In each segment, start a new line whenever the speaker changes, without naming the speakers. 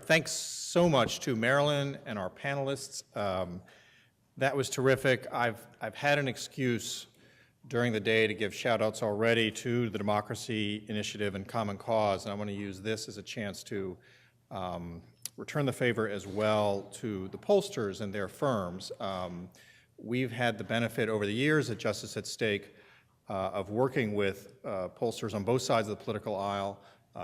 Thanks so much to Marilyn and our panelists. That was terrific. I've had an excuse during the day to give shout outs already to the Democracy Initiative and Common Cause, and I want to use this as a chance to return the favor as well to the pollsters and their firms. We've had the benefit over the years at Justice at Stake of working with pollsters on both sides of the political aisle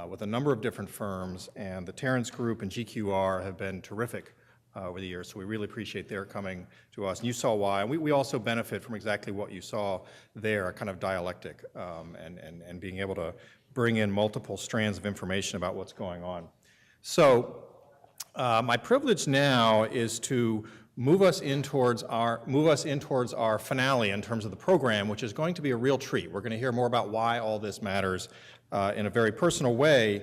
with a number of different firms, and the Terrence Group and GQR have been terrific over the years, so we really appreciate their coming to us. And you saw why. And we also benefit from exactly what you saw there, a kind of dialectic and being able to bring in multiple strands of information about what's going on. So my privilege now is to move us in towards our finale in terms of the program, which is going to be a real treat. We're going to hear more about why all this matters in a very personal way.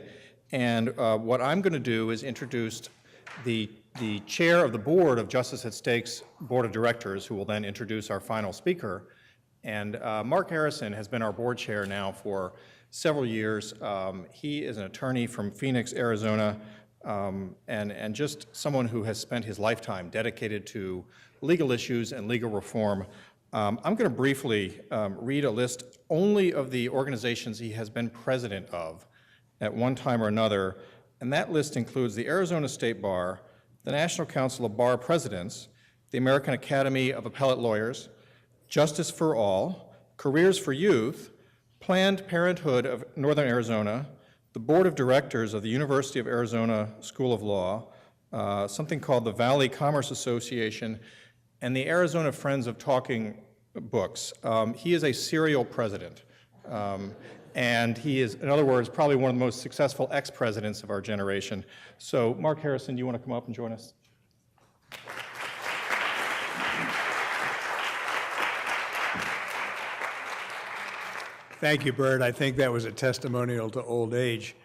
And what I'm going to do is introduce the chair of the board of Justice at Stake's board of directors, who will then introduce our final speaker. And Mark Harrison has been our board chair now for several years. He is an attorney from Phoenix, Arizona, and just someone who has spent his lifetime dedicated to legal issues and legal reform. I'm going to briefly read a list only of the organizations he has been president of at one time or another, and that list includes the Arizona State Bar, the National Council of Bar Presidents, the American Academy of Appellate Lawyers, Justice for All, Careers for Youth, Planned Parenthood of Northern Arizona, the Board of Directors of the University of Arizona School of Law, something called the Valley Commerce Association, and the Arizona Friends of Talking Books. He is a serial president. And he is, in other words, probably one of the most successful ex-presidents of our generation. So, Mark Harrison, do you want to come up and join us?
Thank you, Bert. I think that was a testimonial to old age.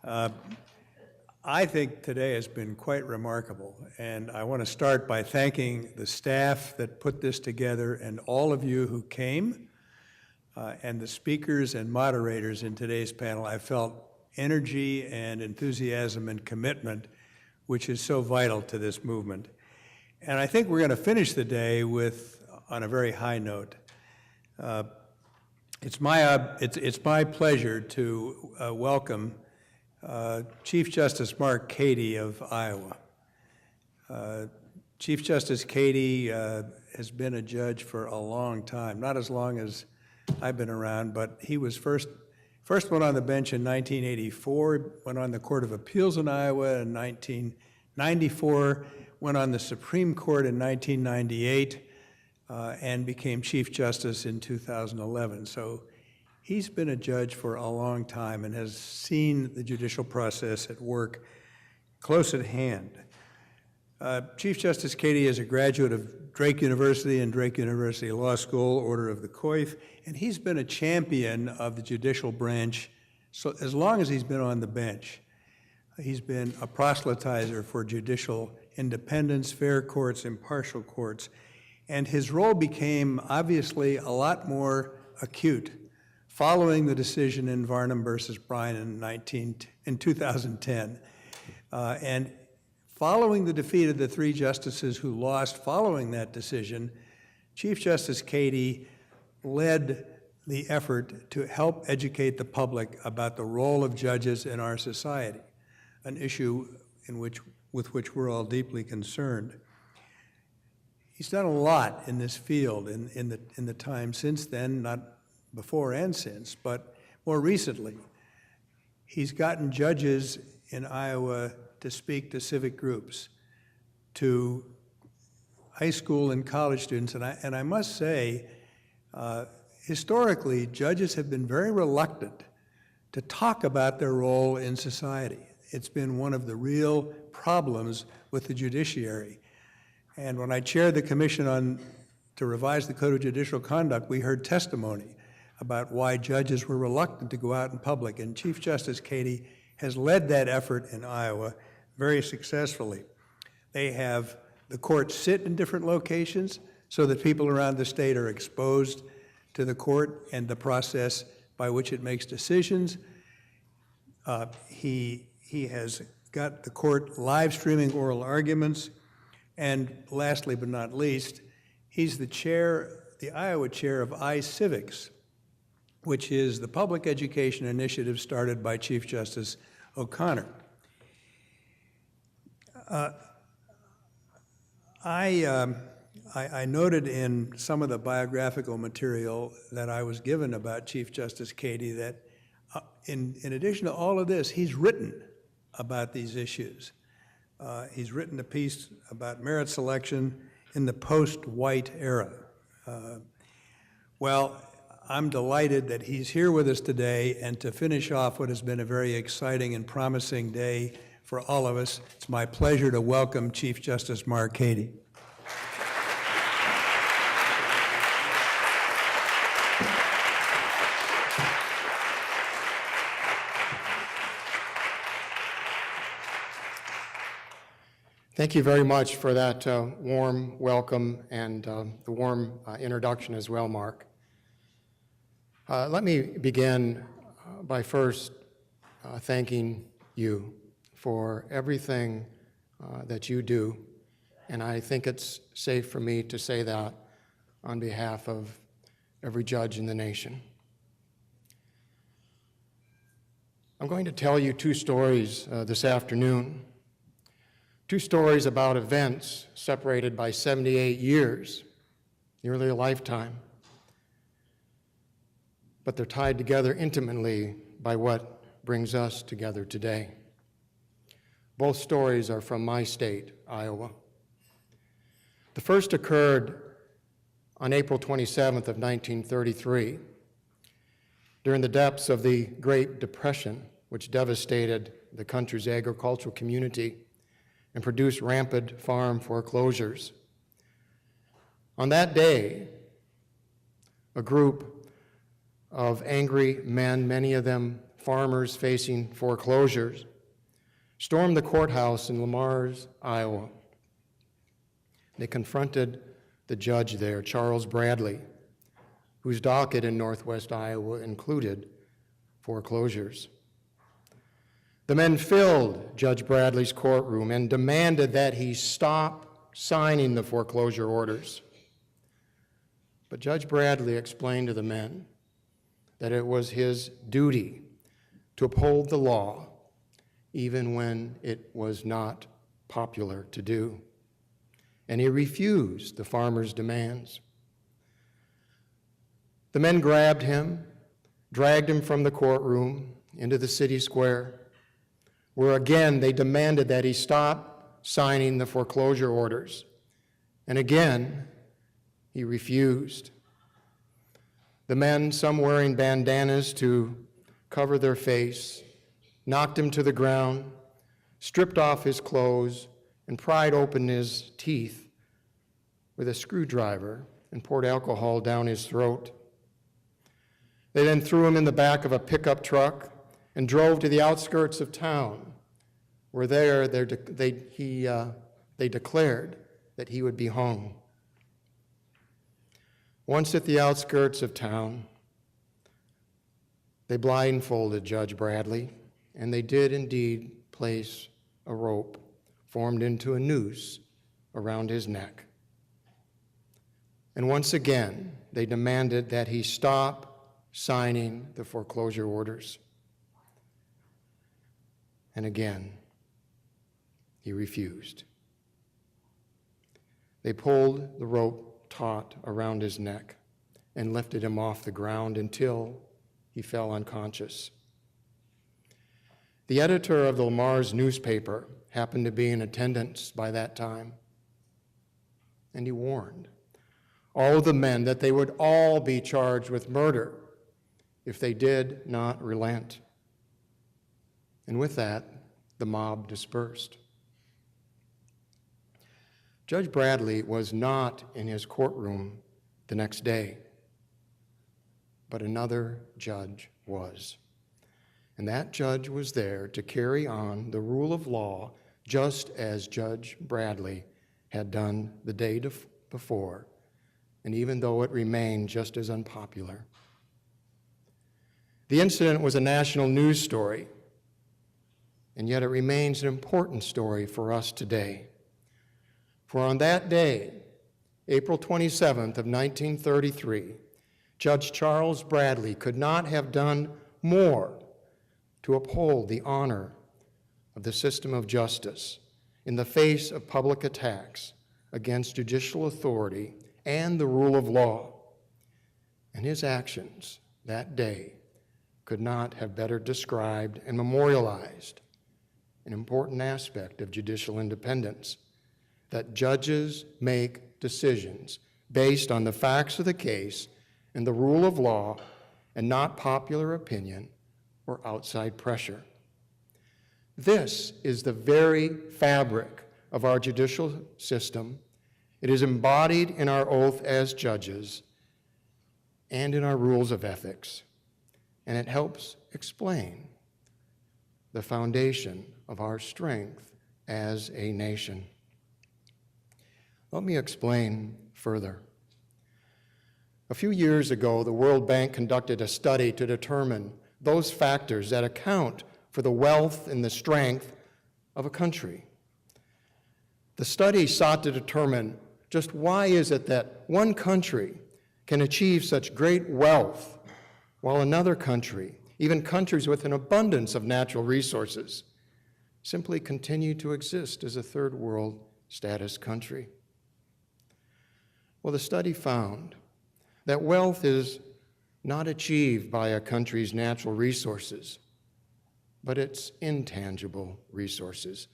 I think today has been quite remarkable, and I want to start by thanking the staff that put this together and all of you who came. And the speakers and moderators in today's panel. I felt energy and enthusiasm and commitment, which is so vital to this movement. And I think we're going to finish the day on a very high note. It's my pleasure to welcome Chief Justice Mark Cady of Iowa. Chief Justice Cady has been a judge for a long time, not as long as I've been around, but he was first one on the bench in 1984, went on the Court of Appeals in Iowa in 1994, went on the Supreme Court in 1998, and became Chief Justice in 2011. So he's been a judge for a long time and has seen the judicial process at work close at hand. Chief Justice Cady is a graduate of Drake University and Drake University Law School, Order of the Coif, and he's been a champion of the judicial branch so as long as he's been on the bench. He's been a proselytizer for judicial independence, fair courts, impartial courts, and his role became obviously a lot more acute following the decision in Varnum versus Bryan in 2010. And following the defeat of the three justices who lost following that decision, Chief Justice Cady led the effort to help educate the public about the role of judges in our society, an issue with which we're all deeply concerned. He's done a lot in this field in the time since then, not before and since, but more recently. He's gotten judges in Iowa to speak to civic groups, to high school and college students, and I must say, historically, judges have been very reluctant to talk about their role in society. It's been one of the real problems with the judiciary. And when I chaired the commission to revise the Code of Judicial Conduct, we heard testimony about why judges were reluctant to go out in public, and Chief Justice Cady has led that effort in Iowa very successfully. They have the courts sit in different locations so that people around the state are exposed to the court and the process by which it makes decisions. He has got the court live streaming oral arguments. And lastly but not least, he's the chair, the Iowa chair of iCivics, which is the public education initiative started by Chief Justice O'Connor. I noted in some of the biographical material that I was given about Chief Justice Cady that in addition to all of this, he's written about these issues. He's written a piece about merit selection in the post-white era. Well, I'm delighted that he's here with us today, and to finish off what has been a very exciting and promising day for all of us, it's my pleasure to welcome Chief Justice Mark Cady.
Thank you very much for that warm welcome and the warm introduction as well, Mark. Let me begin by first thanking you for everything that you do, and I think it's safe for me to say that on behalf of every judge in the nation. I'm going to tell you two stories this afternoon. Two stories about events separated by 78 years, nearly a lifetime, but they're tied together intimately by what brings us together today. Both stories are from my state, Iowa. The first occurred on April 27th of 1933, during the depths of the Great Depression, which devastated the country's agricultural community and produced rampant farm foreclosures. On that day, a group of angry men, many of them farmers facing foreclosures, stormed the courthouse in Lamars, Iowa. They confronted the judge there, Charles Bradley, whose docket in Northwest Iowa included foreclosures. The men filled Judge Bradley's courtroom and demanded that he stop signing the foreclosure orders. But Judge Bradley explained to the men that it was his duty to uphold the law even when it was not popular to do. And he refused the farmers' demands. The men grabbed him, dragged him from the courtroom into the city square, where again they demanded that he stop signing the foreclosure orders. And again, he refused. The men, some wearing bandanas to cover their face, knocked him to the ground, stripped off his clothes, and pried open his teeth with a screwdriver and poured alcohol down his throat. They then threw him in the back of a pickup truck and drove to the outskirts of town, where they declared that he would be hung. Once at the outskirts of town, they blindfolded Judge Bradley, and they did indeed place a rope formed into a noose around his neck. And once again, they demanded that he stop signing the foreclosure orders. And again, he refused. They pulled the rope taut around his neck and lifted him off the ground until he fell unconscious. The editor of the Lamars newspaper happened to be in attendance by that time, and he warned all of the men that they would all be charged with murder if they did not relent. And with that, the mob dispersed. Judge Bradley was not in his courtroom the next day, but another judge was. And that judge was there to carry on the rule of law just as Judge Bradley had done the day before, and even though it remained just as unpopular. The incident was a national news story, and yet it remains an important story for us today. For on that day, April 27th of 1933, Judge Charles Bradley could not have done more to uphold the honor of the system of justice in the face of public attacks against judicial authority and the rule of law. And his actions that day could not have better described and memorialized an important aspect of judicial independence, that judges make decisions based on the facts of the case and the rule of law and not popular opinion or outside pressure. This is the very fabric of our judicial system. It is embodied in our oath as judges and in our rules of ethics, and it helps explain the foundation of our strength as a nation. Let me explain further. A few years ago, the World Bank conducted a study to determine those factors that account for the wealth and the strength of a country. The study sought to determine just why is it that one country can achieve such great wealth while another country, even countries with an abundance of natural resources, simply continue to exist as a third world status country. Well, the study found that wealth is not achieved by a country's natural resources, but its intangible resources.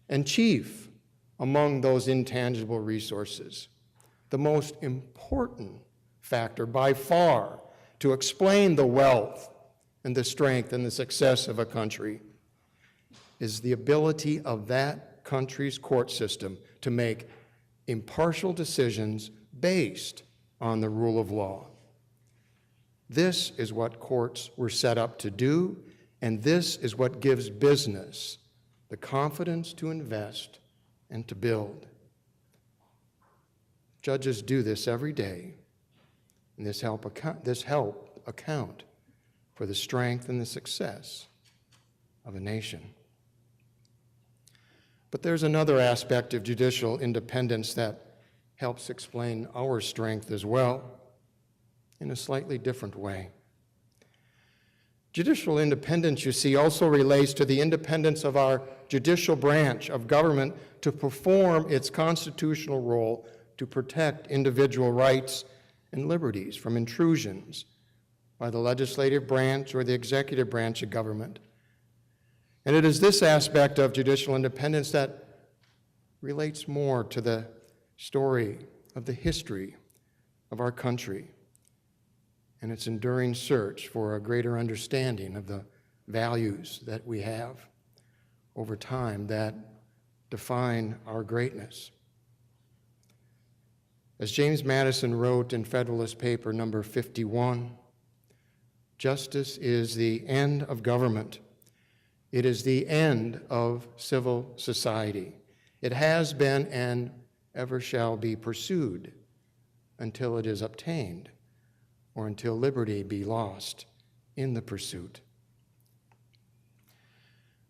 And chief among those intangible resources, the most important factor by far to explain the wealth and the strength and the success of a country is the ability of that country's court system to make impartial decisions based on the rule of law. This is what courts were set up to do, and this is what gives business the confidence to invest and to build. Judges do this every day, and this help account for the strength and the success of a nation. But there's another aspect of judicial independence that helps explain our strength as well, in a slightly different way. Judicial independence, you see, also relates to the independence of our judicial branch of government to perform its constitutional role to protect individual rights and liberties from intrusions by the legislative branch or the executive branch of government. And it is this aspect of judicial independence that relates more to the story of the history of our country and its enduring search for a greater understanding of the values that we have over time that define our greatness. As James Madison wrote in Federalist Paper number 51, justice is the end of government. It is the end of civil society. It has been and ever shall be pursued until it is obtained or until liberty be lost in the pursuit.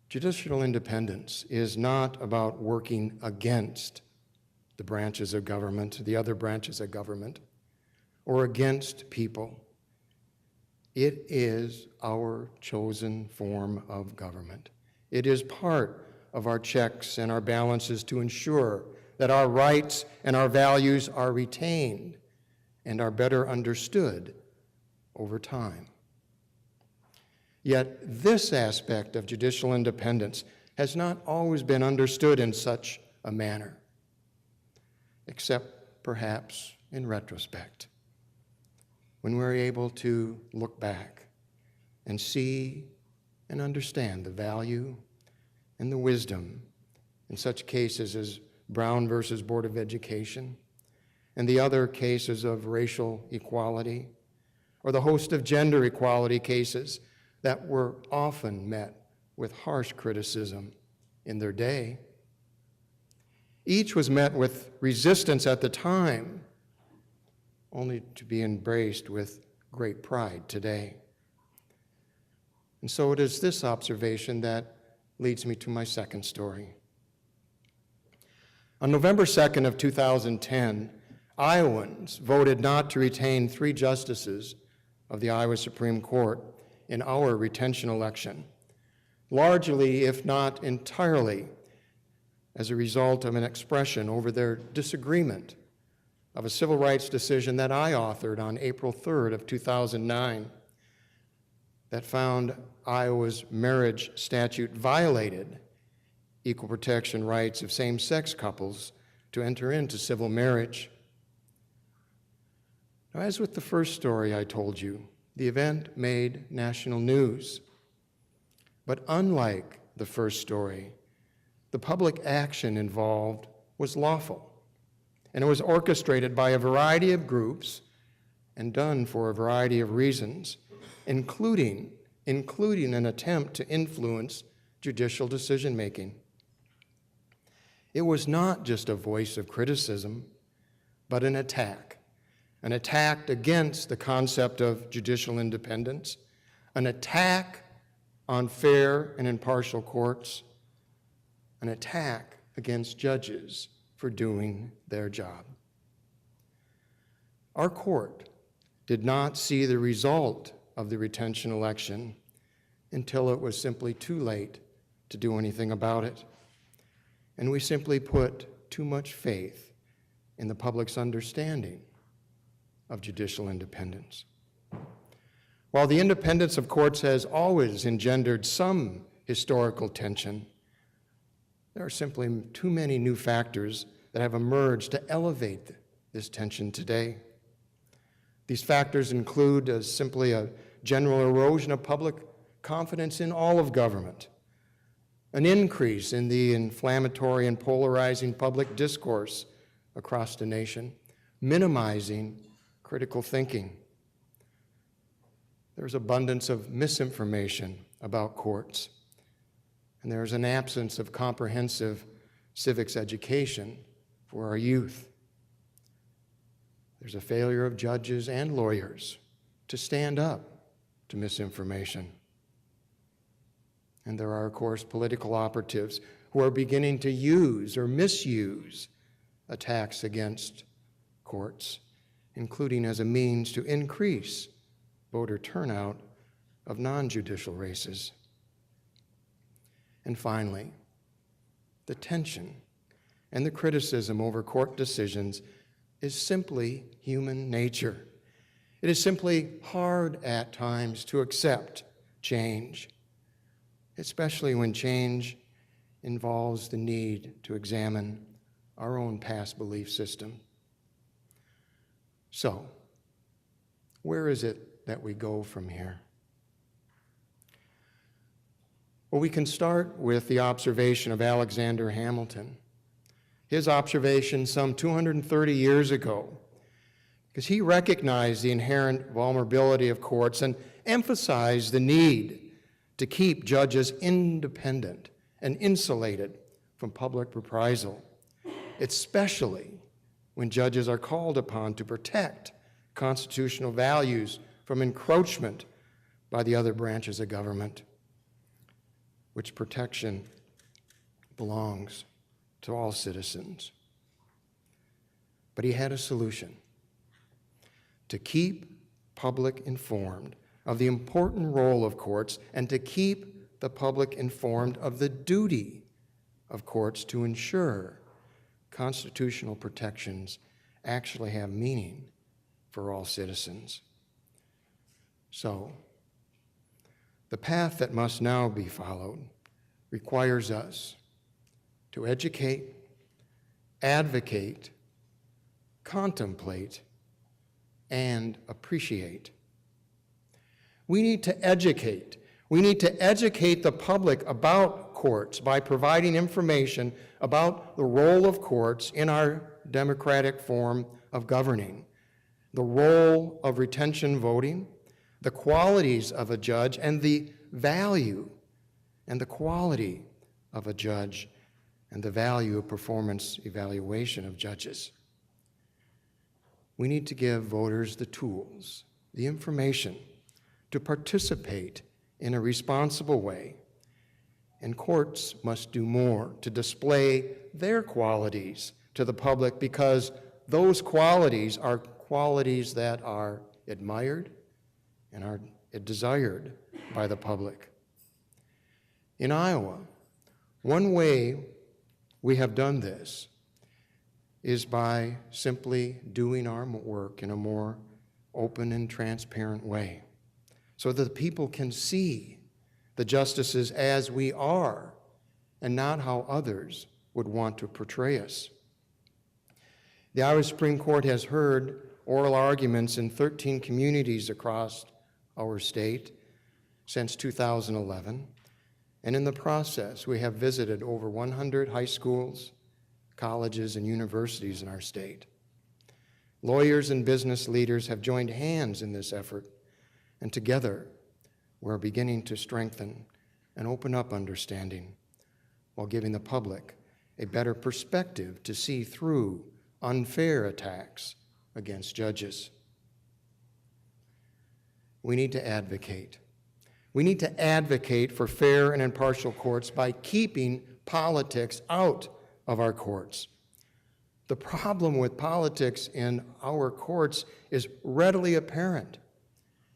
Judicial independence is not about working against the branches of government, the other branches of government, or against people. It is our chosen form of government. It is part of our checks and our balances to ensure that our rights and our values are retained and are better understood over time. Yet this aspect of judicial independence has not always been understood in such a manner, except perhaps in retrospect, when we're able to look back and see and understand the value and the wisdom in such cases as Brown versus Board of Education and the other cases of racial equality, or the host of gender equality cases that were often met with harsh criticism in their day. Each was met with resistance at the time, only to be embraced with great pride today. And so it is this observation that leads me to my second story. On November 2nd of 2010, Iowans voted not to retain 3 justices of the Iowa Supreme Court in our retention election, largely, if not entirely, as a result of an expression over their disagreement of a civil rights decision that I authored on April 3rd of 2009 that found Iowa's marriage statute violated equal protection rights of same-sex couples to enter into civil marriage. Now, as with the first story I told you, the event made national news. But unlike the first story, the public action involved was lawful, and it was orchestrated by a variety of groups and done for a variety of reasons, including an attempt to influence judicial decision-making. It was not just a voice of criticism, but an attack against the concept of judicial independence, an attack on fair and impartial courts, an attack against judges for doing their job. Our court did not see the result of the retention election until it was simply too late to do anything about it. And we simply put too much faith in the public's understanding of judicial independence. While the independence of courts has always engendered some historical tension, there are simply too many new factors that have emerged to elevate this tension today. These factors include simply a general erosion of public confidence in all of government, an increase in the inflammatory and polarizing public discourse across the nation, minimizing critical thinking. There's abundance of misinformation about courts, and there's an absence of comprehensive civics education for our youth. There's a failure of judges and lawyers to stand up to misinformation. And there are, of course, political operatives who are beginning to use or misuse attacks against courts, including as a means to increase voter turnout of non-judicial races. And finally, the tension and the criticism over court decisions is simply human nature. It is simply hard at times to accept change, especially when change involves the need to examine our own past belief system. So, where is it that we go from here? Well, we can start with the observation of Alexander Hamilton. His observation some 230 years ago, because he recognized the inherent vulnerability of courts and emphasized the need to keep judges independent and insulated from public reprisal, especially when judges are called upon to protect constitutional values from encroachment by the other branches of government, which protection belongs to all citizens. But he had a solution: to keep public informed of the important role of courts and to keep the public informed of the duty of courts to ensure constitutional protections actually have meaning for all citizens. So, the path that must now be followed requires us to educate, advocate, contemplate, and appreciate. We need to educate. We need to educate the public about courts by providing information about the role of courts in our democratic form of governing, the role of retention voting, the qualities of a judge, and the value and the quality of a judge, and the value of performance evaluation of judges. We need to give voters the tools, the information to participate in a responsible way And courts must do more to display their qualities to the public, because those qualities are qualities that are admired and are desired by the public. In Iowa, one way we have done this is by simply doing our work in a more open and transparent way, so that the people can see the justices as we are and not how others would want to portray us. The Iowa Supreme Court has heard oral arguments in 13 communities across our state since 2011, and in the process, we have visited over 100 high schools, colleges, and universities in our state. Lawyers and business leaders have joined hands in this effort, and together we're beginning to strengthen and open up understanding while giving the public a better perspective to see through unfair attacks against judges. We need to advocate. We need to advocate for fair and impartial courts by keeping politics out of our courts. The problem with politics in our courts is readily apparent.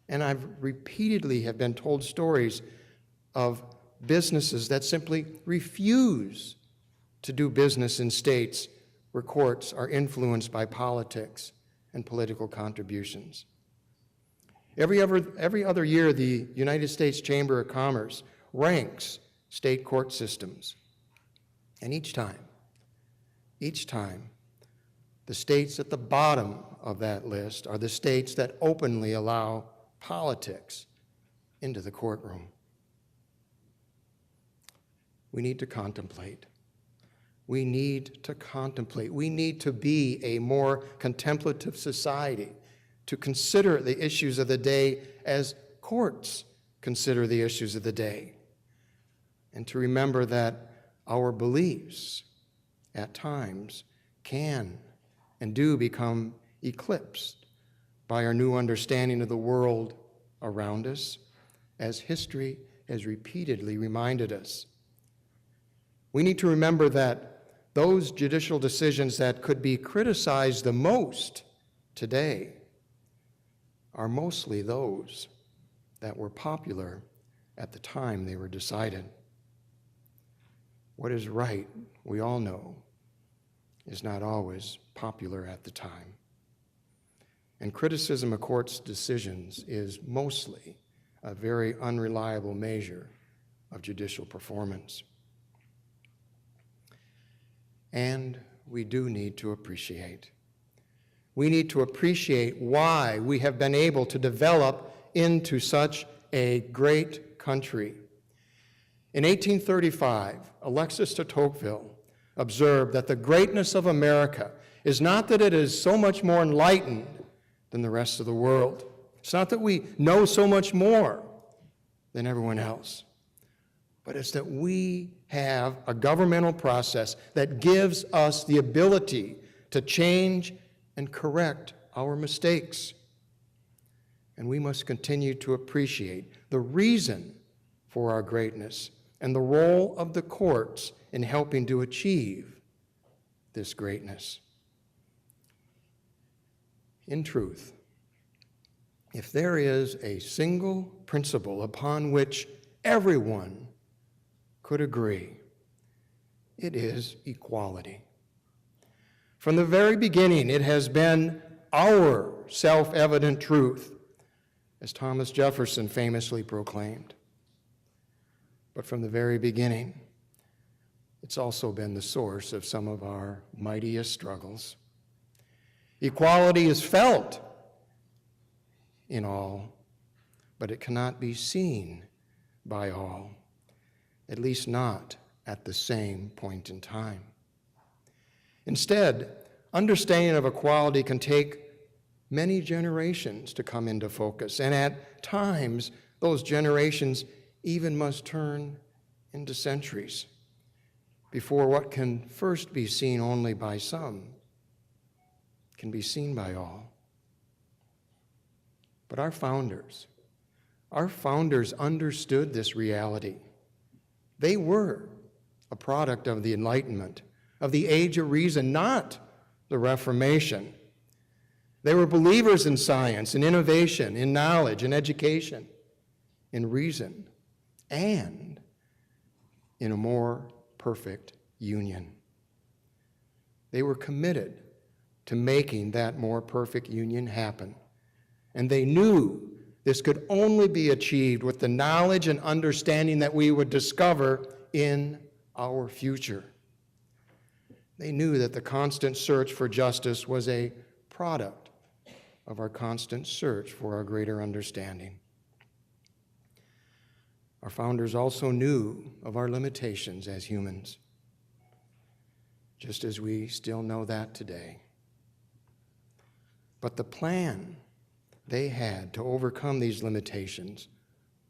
And I've repeatedly have been told stories of businesses that simply refuse to do business in states where courts are influenced by politics and political contributions. Every other year, the United States Chamber of Commerce ranks state court systems. And each time, the states at the bottom of that list are the states that openly allow politics into the courtroom. We need to contemplate. We need to contemplate. We need to be a more contemplative society, to consider the issues of the day as courts consider the issues of the day, and to remember that our beliefs at times can and do become eclipsed by our new understanding of the world around us, as history has repeatedly reminded us. We need to remember that those judicial decisions that could be criticized the most today are mostly those that were popular at the time they were decided. What is right, we all know, is not always popular at the time. And criticism of courts' decisions is mostly a very unreliable measure of judicial performance. And we do need to appreciate. We need to appreciate why we have been able to develop into such a great country. In 1835, Alexis de Tocqueville observed that the greatness of America is not that it is so much more enlightened than the rest of the world. It's not that we know so much more than everyone else, but it's that we have a governmental process that gives us the ability to change and correct our mistakes. And we must continue to appreciate the reason for our greatness and the role of the courts in helping to achieve this greatness. In truth, if there is a single principle upon which everyone could agree, it is equality. From the very beginning, it has been our self-evident truth, as Thomas Jefferson famously proclaimed. But from the very beginning, it's also been the source of some of our mightiest struggles. Equality is felt in all, but it cannot be seen by all, at least not at the same point in time. Instead, understanding of equality can take many generations to come into focus, and at times, those generations even must turn into centuries before what can first be seen only by some can be seen by all. But our founders understood this reality They were a product of the Enlightenment, of the Age of Reason, not the Reformation. They were believers in science, in innovation, in knowledge, in education, in reason, and in a more perfect union. They were committed to making that more perfect union happen. And they knew this could only be achieved with the knowledge and understanding that we would discover in our future. They knew that the constant search for justice was a product of our constant search for our greater understanding. Our founders also knew of our limitations as humans, just as we still know that today. But the plan they had to overcome these limitations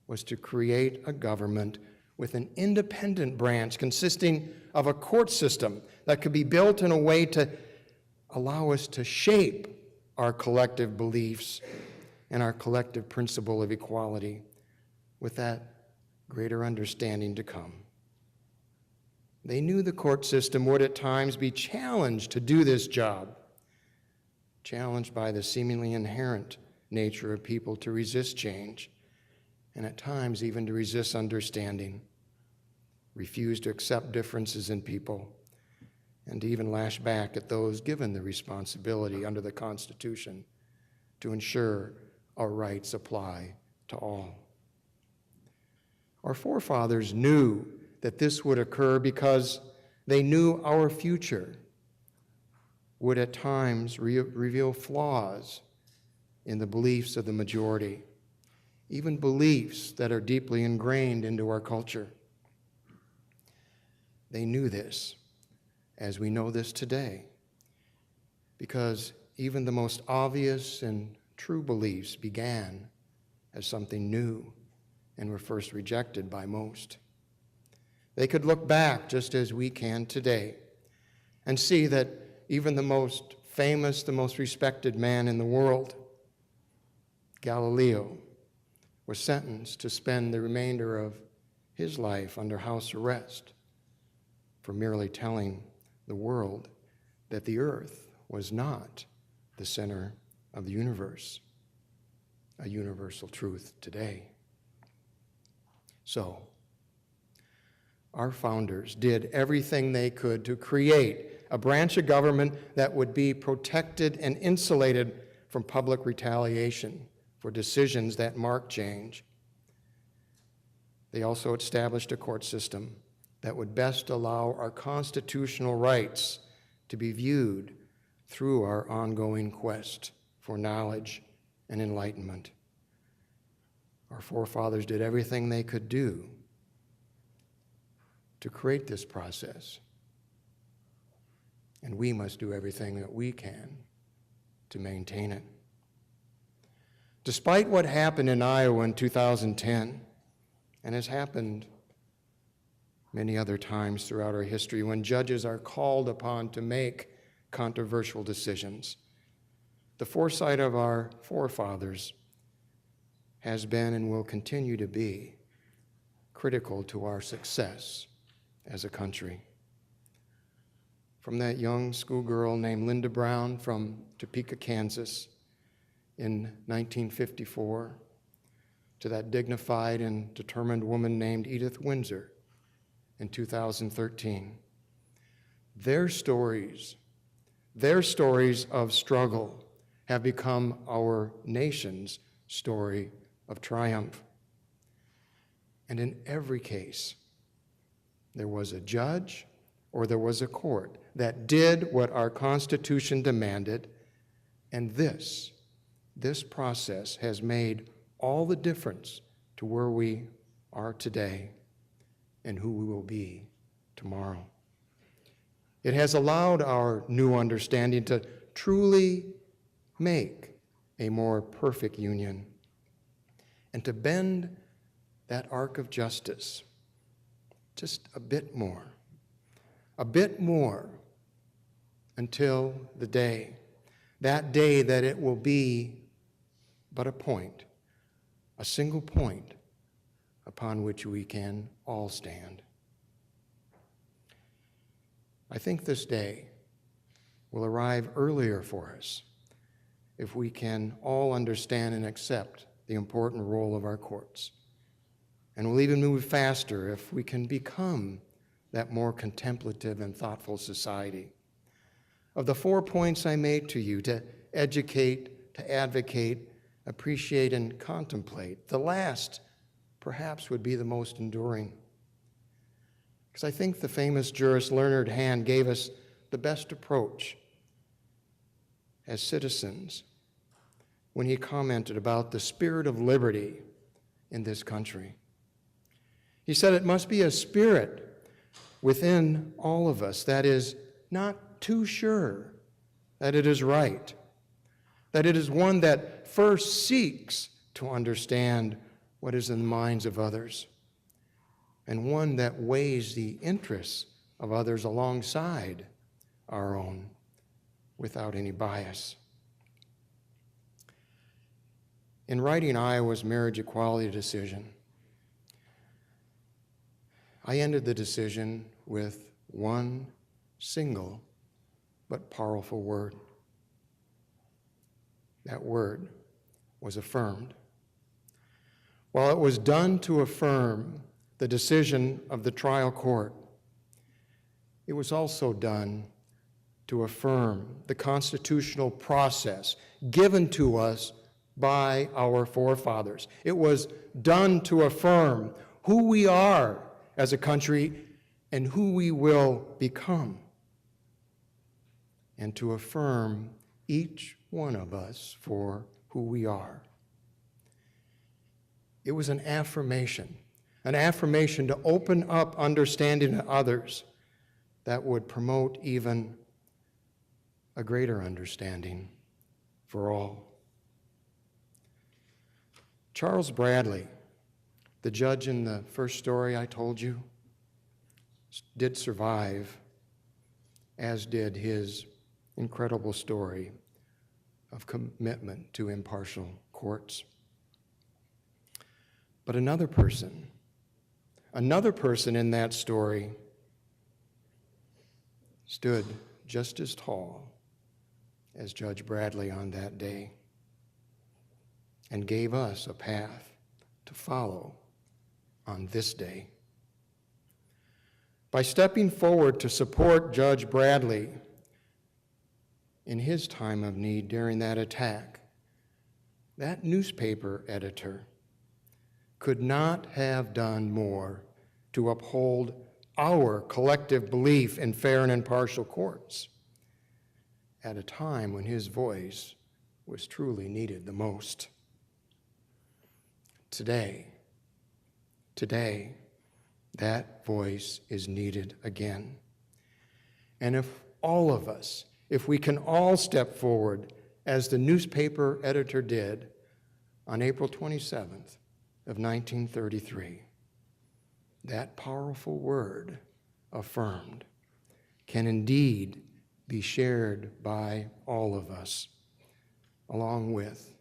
was to create a government with an independent branch consisting of a court system that could be built in a way to allow us to shape our collective beliefs and our collective principle of equality with that greater understanding to come. They knew the court system would at times be challenged to do this job, challenged by the seemingly inherent nature of people to resist change, and at times even to resist understanding, refuse to accept differences in people, and to even lash back at those given the responsibility under the Constitution to ensure our rights apply to all. Our forefathers knew that this would occur because they knew our future would at times reveal flaws in the beliefs of the majority, even beliefs that are deeply ingrained into our culture. They knew this, as we know this today, because even the most obvious and true beliefs began as something new and were first rejected by most. They could look back, just as we can today, and see that even the most famous, the most respected man in the world, Galileo, was sentenced to spend the remainder of his life under house arrest for merely telling the world that the earth was not the center of the universe, a universal truth today. So, our founders did everything they could to create a branch of government that would be protected and insulated from public retaliation for decisions that mark change. They also established a court system that would best allow our constitutional rights to be viewed through our ongoing quest for knowledge and enlightenment. Our forefathers did everything they could do to create this process, and we must do everything that we can to maintain it. Despite what happened in Iowa in 2010, and has happened many other times throughout our history when judges are called upon to make controversial decisions, the foresight of our forefathers has been and will continue to be critical to our success as a country. From that young schoolgirl named Linda Brown from Topeka, Kansas in 1954, to that dignified and determined woman named Edith Windsor in 2013. Their stories of struggle have become our nation's story of triumph. And in every case, there was a judge or there was a court that did what our Constitution demanded, and this process has made all the difference to where we are today and who we will be tomorrow. It has allowed our new understanding to truly make a more perfect union and to bend that arc of justice just a bit more until the day, that day that it will be but a point, a single point upon which we can all stand. I think this day will arrive earlier for us if we can all understand and accept the important role of our courts. And we'll even move faster if we can become that more contemplative and thoughtful society. Of the 4 points I made to you, to educate, to advocate, appreciate, and contemplate, the last perhaps would be the most enduring. Because I think the famous jurist Leonard Hand gave us the best approach as citizens when he commented about the spirit of liberty in this country. He said it must be a spirit within all of us that is not too sure that it is right, that it is one that first seeks to understand what is in the minds of others, and one that weighs the interests of others alongside our own without any bias. In writing Iowa's marriage equality decision, I ended the decision with one single but powerful word. That word was affirmed. While it was done to affirm the decision of the trial court, it was also done to affirm the constitutional process given to us by our forefathers. It was done to affirm who we are as a country and who we will become, and to affirm each one of us for who we are. It was an affirmation to open up understanding to others that would promote even a greater understanding for all. Charles Bradley, the judge in the first story I told you, did survive, as did his incredible story of commitment to impartial courts. But another person in that story stood just as tall as Judge Bradley on that day and gave us a path to follow on this day. By stepping forward to support Judge Bradley in his time of need during that attack, that newspaper editor could not have done more to uphold our collective belief in fair and impartial courts at a time when his voice was truly needed the most. Today, that voice is needed again. And if all of us, if we can all step forward as the newspaper editor did on April 27th of 1933, that powerful word, affirmed, can indeed be shared by all of us, along with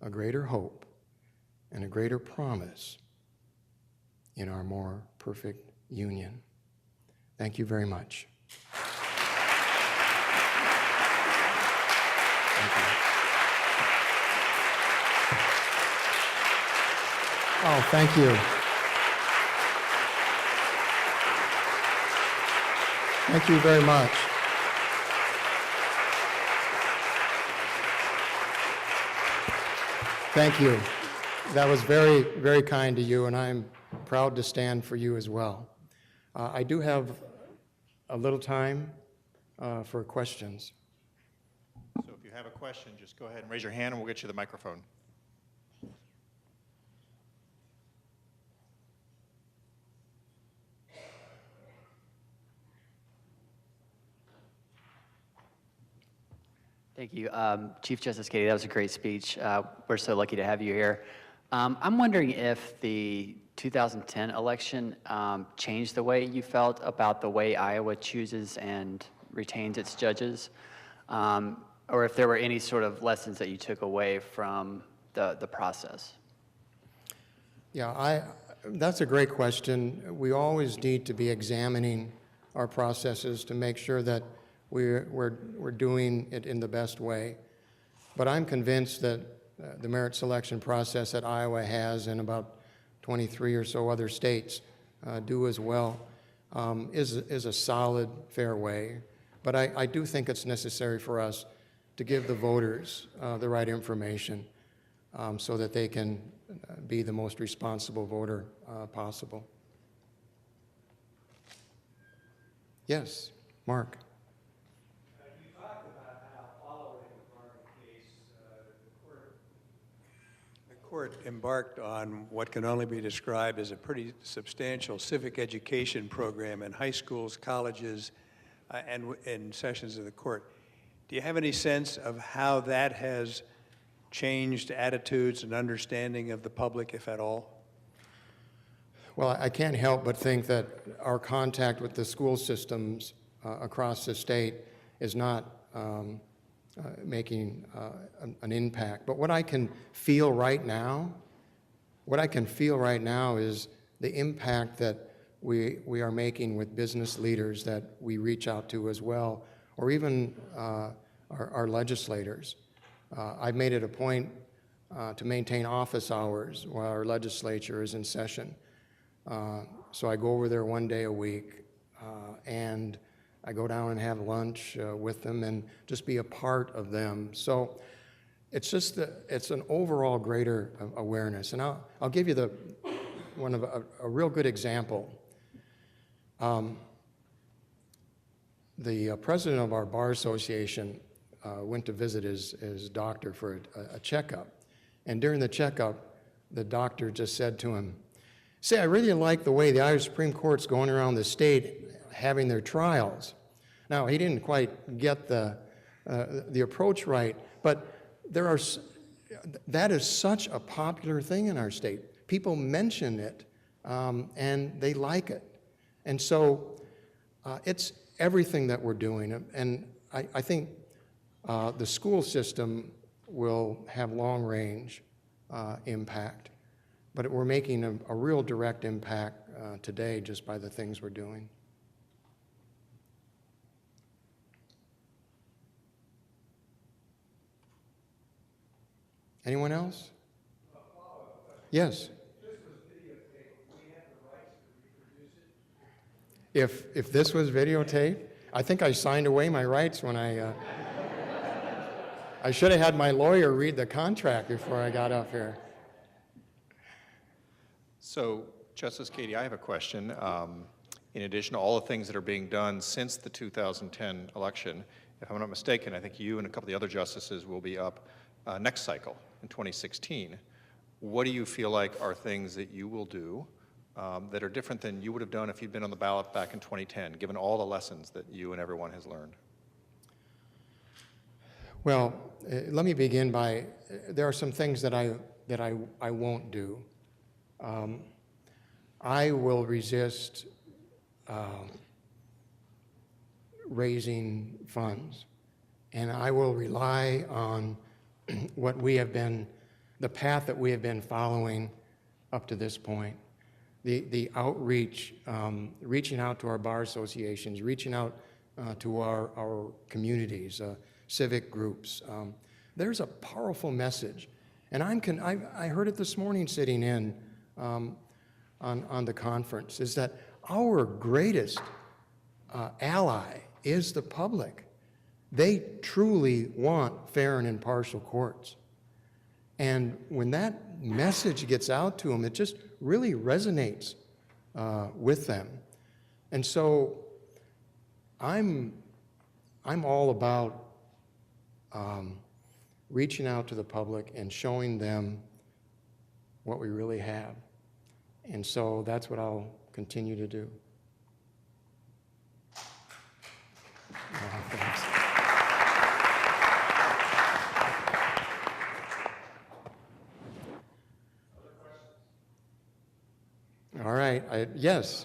a greater hope and a greater promise in our more perfect union. Thank you very much. Thank you. Oh, thank you. Thank you very much. Thank you. That was very, very kind to you, and I'm proud to stand for you as well. I do have a little time for questions.
So if you have a question, just go ahead and raise your hand and we'll get you the microphone.
Thank you. Chief Justice Cady, that was a great speech. We're so lucky to have you here. I'm wondering if the 2010 election changed the way you felt about the way Iowa chooses and retains its judges, or if there were any sort of lessons that you took away from the process.
Yeah, that's a great question. We always need to be examining our processes to make sure that we're doing it in the best way. But I'm convinced that the merit selection process that Iowa has, and about 23 or so other states do as well, is a solid, fair way. But I do think it's necessary for us to give the voters the right information so that they can be the most responsible voter possible. Yes, Mark.
You talked about how following the Barton case, the court embarked on what can only be described as a pretty substantial civic education program in high schools, colleges, and in sessions of the court. Do you have any sense of how that has changed attitudes and understanding of the public, if at all?
Well, I can't help but think that our contact with the school systems across the state is not making an impact. But what I can feel right now is the impact that we are making with business leaders that we reach out to as well, or even our legislators. I've made it a point to maintain office hours while our legislature is in session. So I go over there one day a week, and I go down and have lunch with them and just be a part of them. So it's just it's an overall greater awareness. And I'll give you a real good example. The president of our bar association went to visit his doctor for a checkup. And during the checkup, the doctor just said to him, "Say, I really like the way the Iowa Supreme Court's going around the state having their trials." Now, he didn't quite get the approach right, but that is such a popular thing in our state. People mention it, and they like it. And so it's everything that we're doing. And I think the school system will have long-range impact, but we're making a real direct impact today just by the things we're doing. Anyone else? Yes. If this was videotaped, I think I signed away my rights when I should have had my lawyer read the contract before I got up here.
So, Justice Cady, I have a question. In addition to all the things that are being done since the 2010 election, if I'm not mistaken, I think you and a couple of the other justices will be up next cycle in 2016. What do you feel like are things that you will do that are different than you would have done if you'd been on the ballot back in 2010, given all the lessons that you and everyone has learned?
Well, let me begin by, there are some things that I won't do. I will resist raising funds, and I will rely on what we have been, the path that we have been following up to this point. The outreach, reaching out to our bar associations, reaching out to our communities, civic groups. There's a powerful message. And I heard it this morning sitting in on the conference, is that our greatest ally is the public. They truly want fair and impartial courts. And when that message gets out to them, it just really resonates with them. And so I'm all about reaching out to the public and showing them what we really have. And so that's what I'll continue to do. Thanks. All right, yes.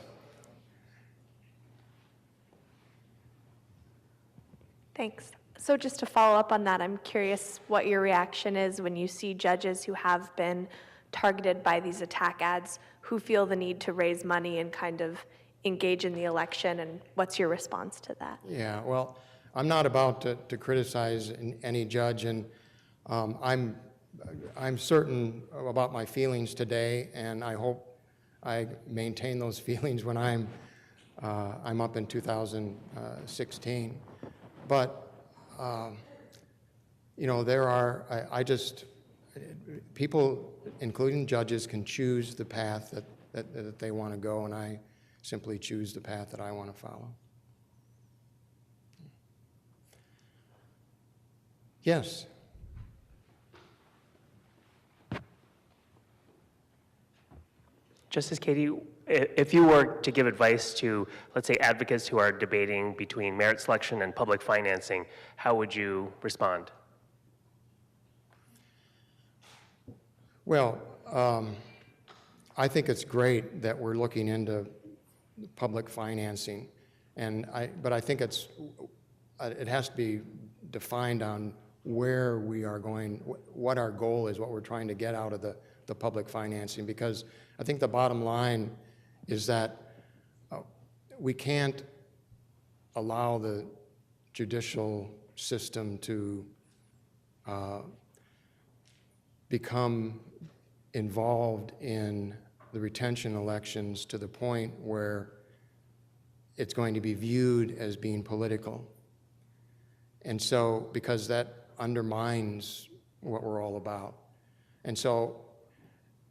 Thanks. So just to follow up on that, I'm curious what your reaction is when you see judges who have been targeted by these attack ads who feel the need to raise money and kind of engage in the election, and what's your response to that?
Yeah, well, I'm not about to criticize any judge, and I'm certain about my feelings today, and I hope I maintain those feelings when I'm up in 2016. But you know, people, including judges, can choose the path that they want to go, and I simply choose the path that I want to follow. Yes.
Justice Cady, if you were to give advice to, let's say, advocates who are debating between merit selection and public financing, how would you respond?
Well, I think it's great that we're looking into public financing, but I think it has to be defined on where we are going, what our goal is, what we're trying to get out of the public financing, because I think the bottom line is that we can't allow the judicial system to become involved in the retention elections to the point where it's going to be viewed as being political. And so, because that undermines what we're all about. And so,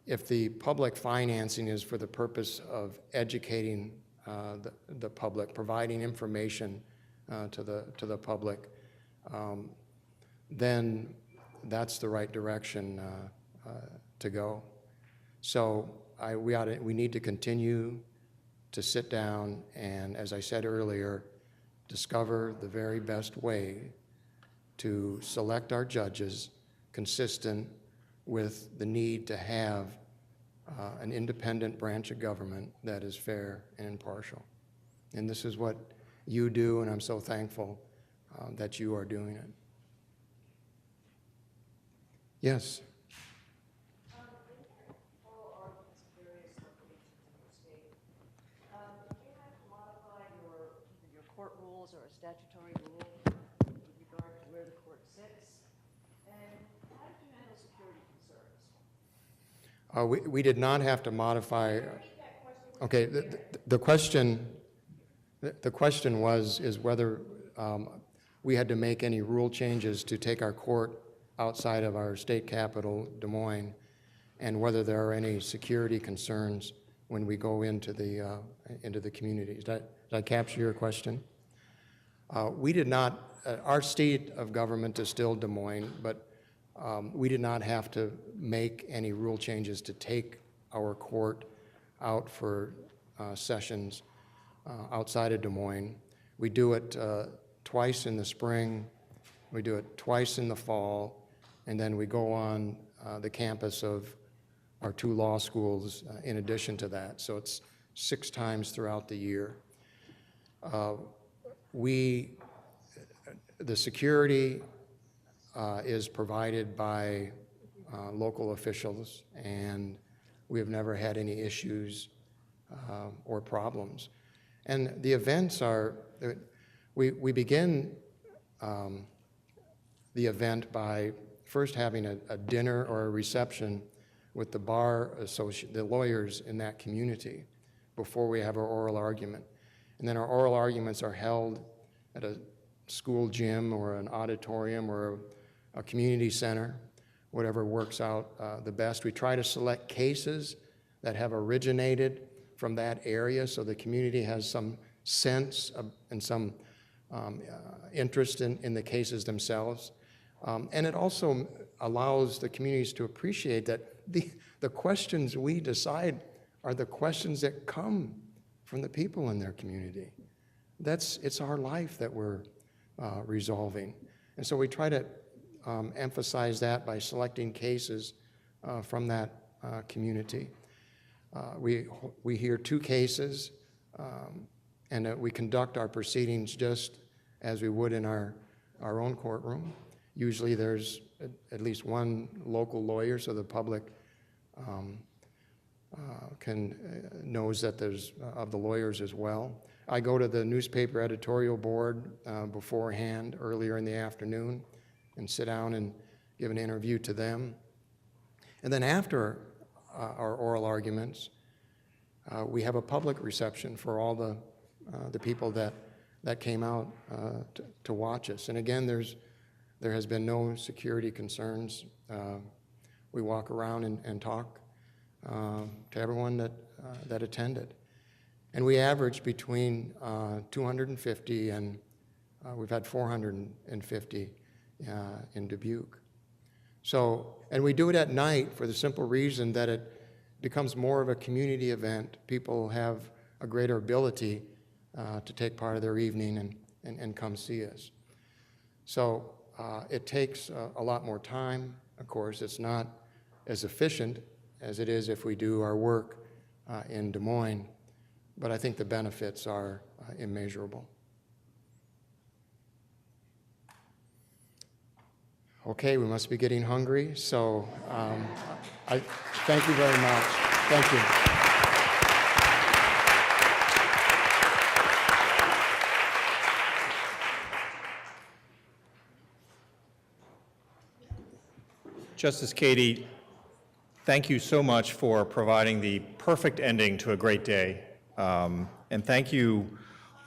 if the public financing is for the purpose of educating the public, providing information to the public, then that's the right direction to go. So we need to continue to sit down and, as I said earlier, discover the very best way to select our judges consistent with the need to have an independent branch of government that is fair and impartial. And this is what you do, and I'm so thankful that you are doing it. Yes?
Your court rules or a statutory rule with regard to where the court sits? And how did you handle security concerns?
We did not have to modify. Okay, the question is whether we had to make any rule changes to take our court outside of our state capital, Des Moines, and whether there are any security concerns when we go into the communities. Did I capture your question? We did not. Our state of government is still Des Moines, but we did not have to make any rule changes to take our court out for sessions outside of Des Moines. We do it twice in the spring, we do it twice in the fall, and then we go on the campus of our 2 law schools in addition to that. So it's 6 times throughout the year. The security is provided by local officials, and we have never had any issues or problems. And the events are, we begin the event by first having a dinner or a reception with the the lawyers in that community before we have our oral argument. And then our oral arguments are held at a school gym or an auditorium or a community center, whatever works out the best. We try to select cases that have originated from that area so the community has some sense and some interest in the cases themselves. And it also allows the communities to appreciate that the questions we decide are the questions that come from the people in their community. It's our life that we're resolving. And so we try to emphasize that by selecting cases from that community. We hear 2 cases, and we conduct our proceedings just as we would in our own courtroom. Usually there's at least one local lawyer, so the public knows that there's of the lawyers as well. I go to the newspaper editorial board beforehand, earlier in the afternoon, and sit down and give an interview to them. And then after our oral arguments, we have a public reception for all the people that came out to watch us. And again, there has been no security concerns. We walk around and talk to everyone that attended. And we averaged between 250 and we've had 450 in Dubuque. So, and we do it at night for the simple reason that it becomes more of a community event. People have a greater ability to take part of their evening and come see us. So it takes a lot more time. Of course, it's not as efficient as it is if we do our work in Des Moines, but I think the benefits are immeasurable. Okay, we must be getting hungry, so I thank you very much. Thank you.
Justice Cady, thank you so much for providing the perfect ending to a great day. And thank you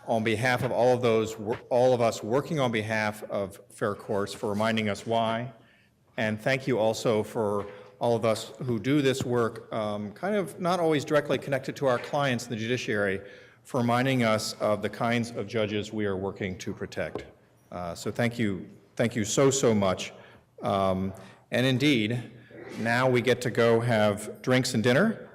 on behalf of all of us working on behalf of Fair Courts for reminding us why. And thank you also for all of us who do this work, kind of not always directly connected to our clients in the judiciary, for reminding us of the kinds of judges we are working to protect. So thank you so much. And indeed, now we get to go have drinks and dinner.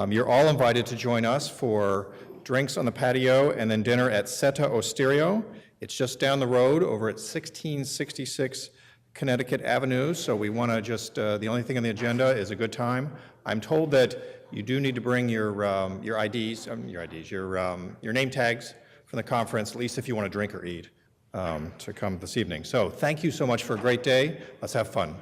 You're all invited to join us for drinks on the patio and then dinner at Seta Osterio. It's just down the road over at 1666 Connecticut Avenue. So we want to just, the only thing on the agenda is a good time. I'm told that you do need to bring your IDs, your name tags from the conference, at least if you want to drink or eat, to come this evening. So thank you so much for a great day. Let's have fun.